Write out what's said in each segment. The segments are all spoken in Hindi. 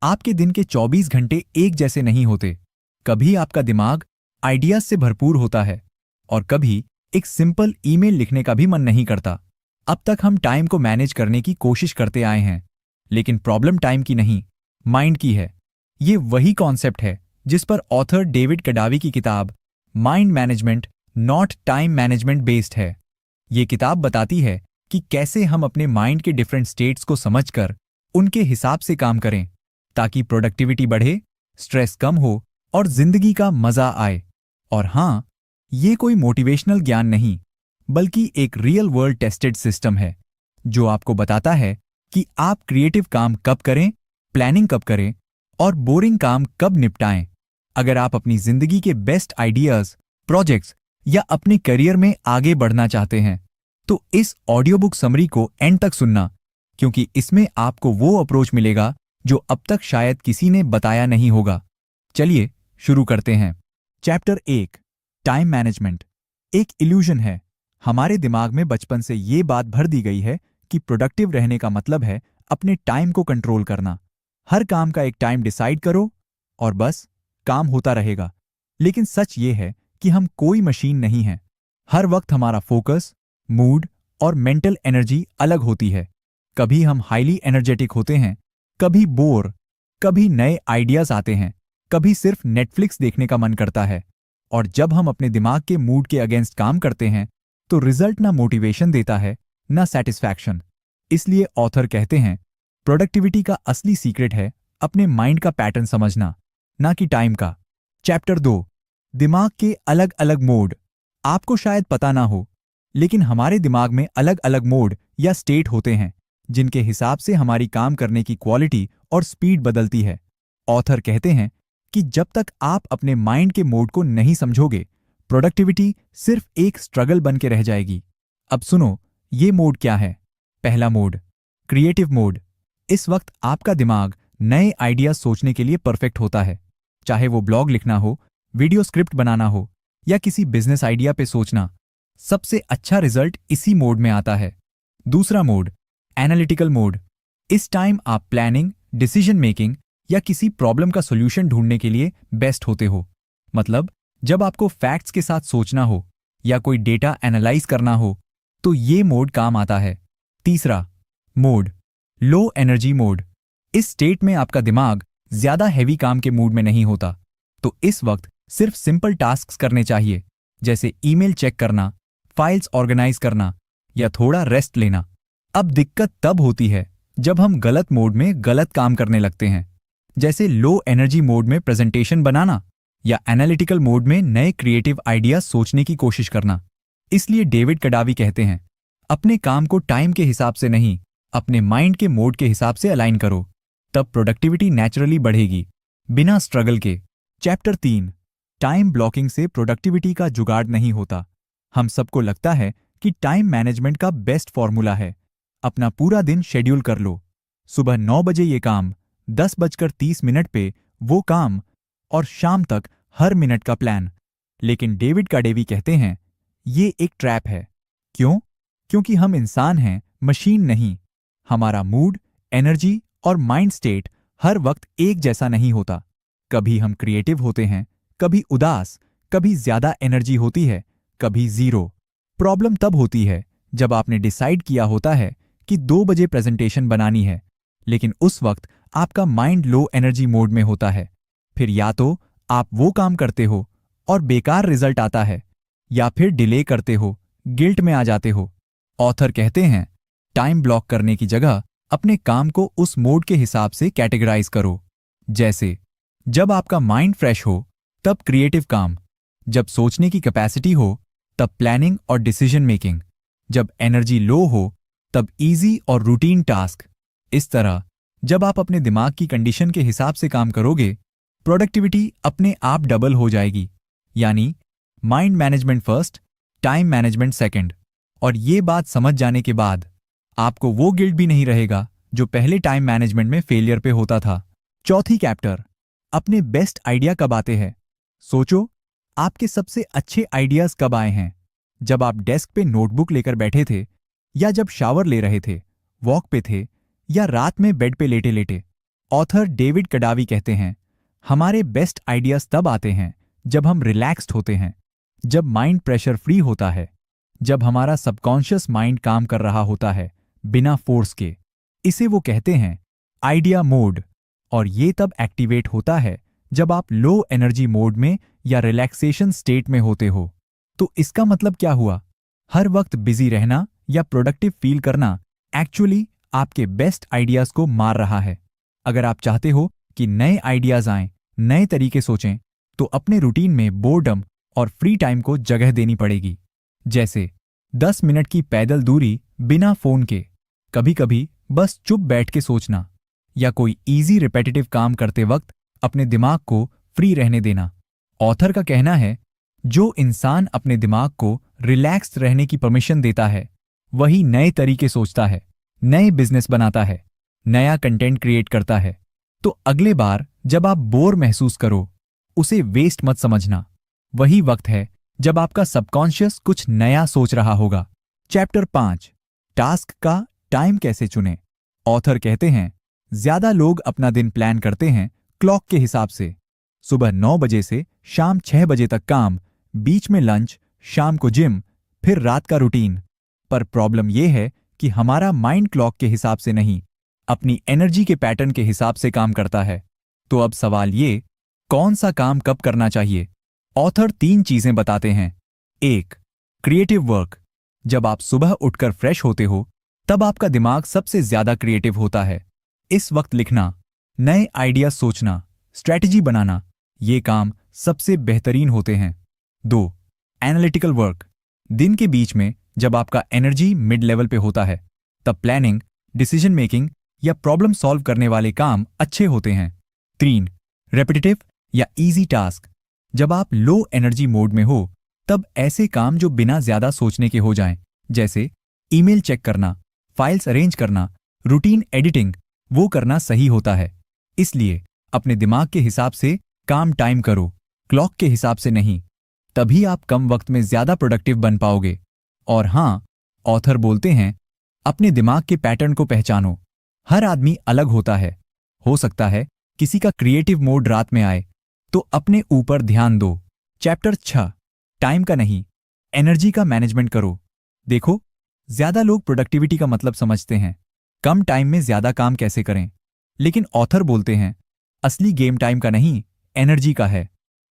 आपके दिन के 24 घंटे एक जैसे नहीं होते। कभी आपका दिमाग आइडियाज से भरपूर होता है और कभी एक सिंपल ईमेल लिखने का भी मन नहीं करता। अब तक हम टाइम को मैनेज करने की कोशिश करते आए हैं, लेकिन प्रॉब्लम टाइम की नहीं, माइंड की है। ये वही कॉन्सेप्ट है जिस पर ऑथर डेविड कडावी की किताब mind management not time management based है। ये किताब बताती है कि कैसे हम अपने माइंड के डिफरेंट स्टेट्स को समझकर उनके हिसाब से काम करें ताकि प्रोडक्टिविटी बढ़े, स्ट्रेस कम हो और जिंदगी का मजा आए। और हाँ, ये कोई मोटिवेशनल ज्ञान नहीं, बल्कि एक रियल वर्ल्ड टेस्टेड सिस्टम है जो आपको बताता है कि आप क्रिएटिव काम कब करें, प्लानिंग कब करें और बोरिंग काम कब निपटाएं। अगर आप अपनी जिंदगी के बेस्ट आइडियाज, प्रोजेक्ट्स या अपने करियर में आगे बढ़ना चाहते हैं तो इस ऑडियो बुक समरी को एंड तक सुनना, क्योंकि इसमें आपको वो अप्रोच मिलेगा जो अब तक शायद किसी ने बताया नहीं होगा। चलिए शुरू करते हैं। चैप्टर 1, टाइम मैनेजमेंट एक इल्यूजन है। हमारे दिमाग में बचपन से ये बात भर दी गई है कि प्रोडक्टिव रहने का मतलब है अपने टाइम को कंट्रोल करना। हर काम का एक टाइम डिसाइड करो और बस काम होता रहेगा। लेकिन सच ये है कि हम कोई मशीन नहीं हैं। हर वक्त हमारा फोकस, मूड और मेंटल एनर्जी अलग होती है। कभी हम हाईली एनर्जेटिक होते हैं, कभी बोर, कभी नए आइडियाज आते हैं, कभी सिर्फ नेटफ्लिक्स देखने का मन करता है। और जब हम अपने दिमाग के मूड के अगेंस्ट काम करते हैं तो रिजल्ट ना मोटिवेशन देता है, ना सेटिस्फैक्शन। इसलिए ऑथर कहते हैं प्रोडक्टिविटी का असली सीक्रेट है अपने माइंड का पैटर्न समझना, ना कि टाइम का। चैप्टर 2, दिमाग के अलग अलग मोड। आपको शायद पता ना हो, लेकिन हमारे दिमाग में अलग अलग मोड या स्टेट होते हैं जिनके हिसाब से हमारी काम करने की क्वालिटी और स्पीड बदलती है। ऑथर कहते हैं कि जब तक आप अपने माइंड के मोड को नहीं समझोगे, प्रोडक्टिविटी सिर्फ एक स्ट्रगल बन के रह जाएगी। अब सुनो, ये मोड क्या है। पहला मोड, क्रिएटिव मोड। इस वक्त आपका दिमाग नए आइडियाज सोचने के लिए परफेक्ट होता है। चाहे वो ब्लॉग लिखना हो, वीडियो स्क्रिप्ट बनाना हो या किसी बिजनेस आइडिया पे सोचना, सबसे अच्छा रिजल्ट इसी मोड में आता है। दूसरा मोड, एनालिटिकल मोड। इस टाइम आप प्लानिंग, डिसीजन मेकिंग या किसी प्रॉब्लम का सॉल्यूशन ढूंढने के लिए बेस्ट होते हो। मतलब जब आपको फैक्ट्स के साथ सोचना हो या कोई डेटा एनालाइज करना हो तो ये मोड काम आता है। तीसरा मोड, लो एनर्जी मोड। इस स्टेट में आपका दिमाग ज्यादा हैवी काम के मूड में नहीं होता, तो इस वक्त सिर्फ सिंपल टास्क्स करने चाहिए, जैसे ईमेल चेक करना, फाइल्स ऑर्गेनाइज करना या थोड़ा रेस्ट लेना। अब दिक्कत तब होती है जब हम गलत मोड में गलत काम करने लगते हैं, जैसे लो एनर्जी मोड में प्रेजेंटेशन बनाना या एनालिटिकल मोड में नए क्रिएटिव आइडियाज सोचने की कोशिश करना। इसलिए डेविड कडावी कहते हैं अपने काम को टाइम के हिसाब से नहीं, अपने माइंड के मोड के हिसाब से अलाइन करो, तब प्रोडक्टिविटी नेचुरली बढ़ेगी बिना स्ट्रगल के। चैप्टर 3, टाइम ब्लॉकिंग से प्रोडक्टिविटी का जुगाड़ नहीं होता। हम सबको लगता है कि टाइम मैनेजमेंट का बेस्ट फॉर्मूला है अपना पूरा दिन शेड्यूल कर लो, सुबह 9 बजे ये काम, 10:30 पे वो काम और शाम तक हर मिनट का प्लान। लेकिन डेविड कडावी कहते हैं ये एक ट्रैप है। क्यों? क्योंकि हम इंसान हैं, मशीन नहीं। हमारा मूड, एनर्जी और माइंड स्टेट हर वक्त एक जैसा नहीं होता। कभी हम क्रिएटिव होते हैं, कभी उदास, कभी ज्यादा एनर्जी होती है, कभी जीरो। प्रॉब्लम तब होती है जब आपने डिसाइड किया होता है कि 2 बजे प्रेजेंटेशन बनानी है, लेकिन उस वक्त आपका माइंड लो एनर्जी मोड में होता है। फिर या तो आप वो काम करते हो और बेकार रिजल्ट आता है, या फिर डिले करते हो, गिल्ट में आ जाते हो। ऑथर कहते हैं टाइम ब्लॉक करने की जगह अपने काम को उस मोड के हिसाब से कैटेगराइज करो। जैसे जब आपका माइंड फ्रेश हो तब क्रिएटिव काम, जब सोचने की कैपेसिटी हो तब प्लानिंग और डिसीजन मेकिंग, जब एनर्जी लो हो तब इजी और रूटीन टास्क। इस तरह जब आप अपने दिमाग की कंडीशन के हिसाब से काम करोगे, प्रोडक्टिविटी अपने आप डबल हो जाएगी। यानी mind management first, time management second. और ये बात समझ जाने के बाद आपको वो गिल्ट भी नहीं रहेगा जो पहले टाइम मैनेजमेंट में फेलियर पे होता था। चौथी चैप्टर, अपने बेस्ट आइडिया कब आते हैं। सोचो, आपके सबसे अच्छे आइडियाज कब आए हैं? जब आप डेस्क पे नोटबुक लेकर बैठे थे, या जब शावर ले रहे थे, वॉक पे थे, या रात में बेड पे लेटे लेटे। ऑथर डेविड कडावी कहते हैं, हमारे बेस्ट आइडियाज तब आते हैं जब हम रिलैक्स्ड होते हैं, जब माइंड प्रेशर फ्री होता है, जब हमारा सबकॉन्शियस माइंड काम कर रहा होता है बिना फोर्स के। इसे वो कहते हैं आइडिया मोड, और ये तब एक्टिवेट होता है जब आप लो एनर्जी मोड में या रिलैक्सेशन स्टेट में होते हो। तो इसका मतलब क्या हुआ? हर वक्त बिजी रहना या प्रोडक्टिव फील करना एक्चुअली आपके बेस्ट आइडियाज को मार रहा है। अगर आप चाहते हो कि नए आइडियाज आएं, नए तरीके सोचें, तो अपने रूटीन में बोर्डम और फ्री टाइम को जगह देनी पड़ेगी। जैसे 10 मिनट की पैदल दूरी बिना फोन के, कभी कभी बस चुप बैठ के सोचना, या कोई इजी रिपेटिटिव काम करते वक्त अपने दिमाग को फ्री रहने देना। ऑथर का कहना है, जो इंसान अपने दिमाग को रिलैक्स्ड रहने की परमिशन देता है, वही नए तरीके सोचता है, नए बिजनेस बनाता है, नया कंटेंट क्रिएट करता है। तो अगले बार जब आप बोर महसूस करो, उसे वेस्ट मत समझना। वही वक्त है जब आपका सबकॉन्शियस कुछ नया सोच रहा होगा। चैप्टर 5, टास्क का टाइम कैसे चुनें। ऑथर कहते हैं, ज्यादा लोग अपना दिन प्लान करते हैं क्लॉक के हिसाब से। सुबह 9 बजे से शाम 6 बजे तक काम, बीच में लंच, शाम को जिम, फिर रात का रूटीन। पर प्रॉब्लम यह है कि हमारा माइंड क्लॉक के हिसाब से नहीं, अपनी एनर्जी के पैटर्न के हिसाब से काम करता है। तो अब सवाल ये, कौन सा काम कब करना चाहिए? ऑथर 3 चीजें बताते हैं। 1, क्रिएटिव वर्क। जब आप सुबह उठकर फ्रेश होते हो, तब आपका दिमाग सबसे ज्यादा क्रिएटिव होता है। इस वक्त लिखना, नए आइडिया सोचना, स्ट्रैटेजी बनाना, ये काम सबसे बेहतरीन होते हैं। 2, एनालिटिकल वर्क। दिन के बीच में जब आपका एनर्जी मिड लेवल पे होता है, तब प्लानिंग, डिसीजन मेकिंग या प्रॉब्लम सॉल्व करने वाले काम अच्छे होते हैं। 3, रेपिटेटिव या इजी टास्क। जब आप लो एनर्जी मोड में हो, तब ऐसे काम जो बिना ज्यादा सोचने के हो जाएं, जैसे ईमेल चेक करना, फाइल्स अरेंज करना, रूटीन एडिटिंग, वो करना सही होता है। इसलिए अपने दिमाग के हिसाब से काम टाइम करो, क्लॉक के हिसाब से नहीं। तभी आप कम वक्त में ज्यादा प्रोडक्टिव बन पाओगे। और हां, ऑथर बोलते हैं, अपने दिमाग के पैटर्न को पहचानो। हर आदमी अलग होता है। हो सकता है किसी का क्रिएटिव मोड रात में आए, तो अपने ऊपर ध्यान दो। चैप्टर 6, टाइम का नहीं, एनर्जी का मैनेजमेंट करो। देखो, ज्यादा लोग प्रोडक्टिविटी का मतलब समझते हैं, कम टाइम में ज्यादा काम कैसे करें। लेकिन ऑथर बोलते हैं, असली गेम टाइम का नहीं, एनर्जी का है।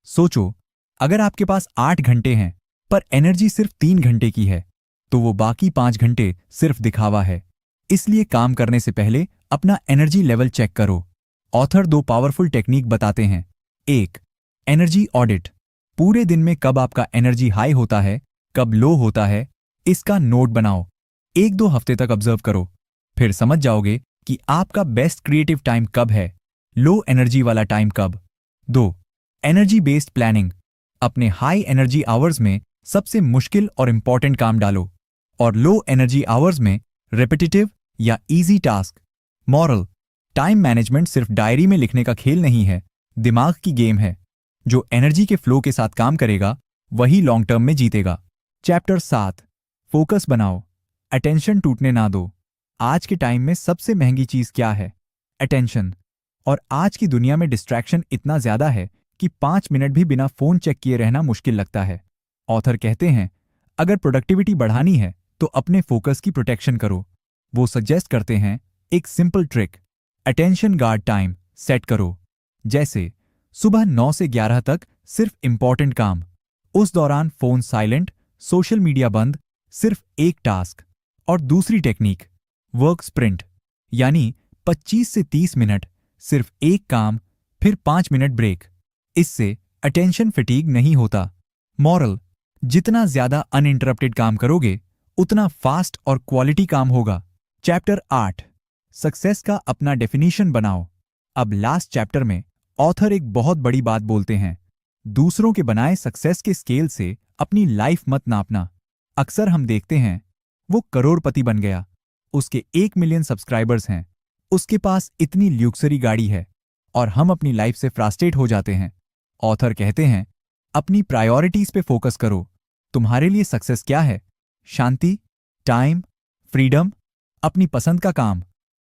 सोचो, अगर आपके पास 8 घंटे हैं, पर एनर्जी सिर्फ 3 घंटे की है, तो वो बाकी 5 घंटे सिर्फ दिखावा है। इसलिए काम करने से पहले अपना एनर्जी लेवल चेक करो। ऑथर 2 पावरफुल टेक्निक बताते हैं। 1, एनर्जी ऑडिट। पूरे दिन में कब आपका एनर्जी हाई होता है, कब लो होता है, इसका नोट बनाओ। 1-2 हफ्ते तक ऑब्जर्व करो, फिर समझ जाओगे कि आपका बेस्ट क्रिएटिव टाइम कब है, लो एनर्जी वाला टाइम कब। 2, एनर्जी बेस्ड प्लानिंग। अपने हाई एनर्जी आवर्स में सबसे मुश्किल और इंपॉर्टेंट काम डालो, और लो एनर्जी आवर्स में रेपिटेटिव या easy task. Moral, time management सिर्फ डायरी में लिखने का खेल नहीं है, दिमाग की गेम है। जो एनर्जी के फ्लो के साथ काम करेगा, वही लॉन्ग टर्म में जीतेगा। चैप्टर 7, फोकस बनाओ, अटेंशन टूटने ना दो। आज के टाइम में सबसे महंगी चीज क्या है? अटेंशन। और आज की दुनिया में डिस्ट्रैक्शन इतना ज्यादा है कि 5 मिनट भी बिना फोन चेक किए रहना मुश्किल लगता है। ऑथर कहते हैं, अगर प्रोडक्टिविटी बढ़ानी है तो अपने फोकस की प्रोटेक्शन करो। वो सजेस्ट करते हैं एक simple trick, attention guard time set करो। जैसे सुबह 9 से 11 तक सिर्फ इंपॉर्टेंट काम, उस दौरान फोन साइलेंट, सोशल मीडिया बंद, सिर्फ एक टास्क। और दूसरी टेक्निक, वर्क स्प्रिंट, यानी 25 से 30 मिनट सिर्फ एक काम, फिर 5 मिनट ब्रेक। इससे अटेंशन फटीग नहीं होता। मॉरल, जितना ज्यादा अनइंटरप्टेड काम करोगे, उतना फास्ट और क्वालिटी काम होगा। चैप्टर 8, सक्सेस का अपना डेफिनेशन बनाओ। अब लास्ट चैप्टर में ऑथर एक बहुत बड़ी बात बोलते हैं, दूसरों के बनाए सक्सेस के स्केल से अपनी लाइफ मत नापना। अक्सर हम देखते हैं, वो करोड़पति बन गया, उसके 1 मिलियन सब्सक्राइबर्स हैं, उसके पास इतनी ल्यूक्सरी गाड़ी है, और हम अपनी लाइफ से फ्रस्ट्रेट हो जाते हैं। ऑथर कहते हैं, अपनी प्रायोरिटीज पे फोकस करो। तुम्हारे लिए सक्सेस क्या है? शांति, टाइम, फ्रीडम, अपनी पसंद का काम,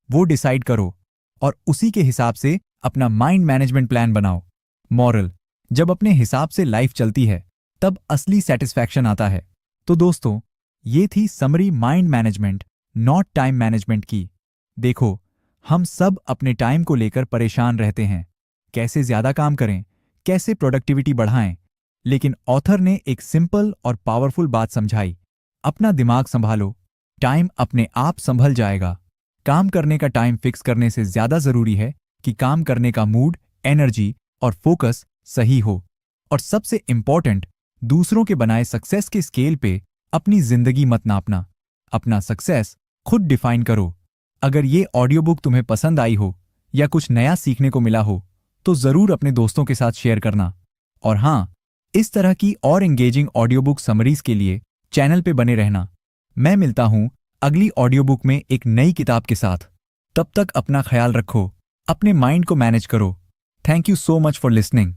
वो डिसाइड करो। और उसी के हिसाब से अपना माइंड मैनेजमेंट प्लान बनाओ। मॉरल, जब अपने हिसाब से लाइफ चलती है तब असली सेटिस्फैक्शन आता है। तो दोस्तों, ये थी summary mind management not time management की। देखो, हम सब अपने टाइम को लेकर परेशान रहते हैं, कैसे ज्यादा काम करें, कैसे प्रोडक्टिविटी बढ़ाएं। लेकिन ऑथर ने एक सिंपल और पावरफुल बात समझाई, अपना दिमाग संभालो, टाइम अपने आप संभल जाएगा। काम करने का टाइम फिक्स करने से ज्यादा जरूरी है कि काम करने का मूड, एनर्जी और फोकस सही हो। और सबसे इंपॉर्टेंट, दूसरों के बनाए सक्सेस के स्केल पे अपनी जिंदगी मत नापना। अपना सक्सेस खुद डिफाइन करो। अगर ये ऑडियो बुक तुम्हें पसंद आई हो या कुछ नया सीखने को मिला हो तो जरूर अपने दोस्तों के साथ शेयर करना। और हाँ, इस तरह की और एंगेजिंग ऑडियो बुक समरीज के लिए चैनल पे बने रहना। मैं मिलता हूं अगली ऑडियो बुक में एक नई किताब के साथ। तब तक अपना ख्याल रखो, अपने माइंड को मैनेज करो। Thank you so much for listening.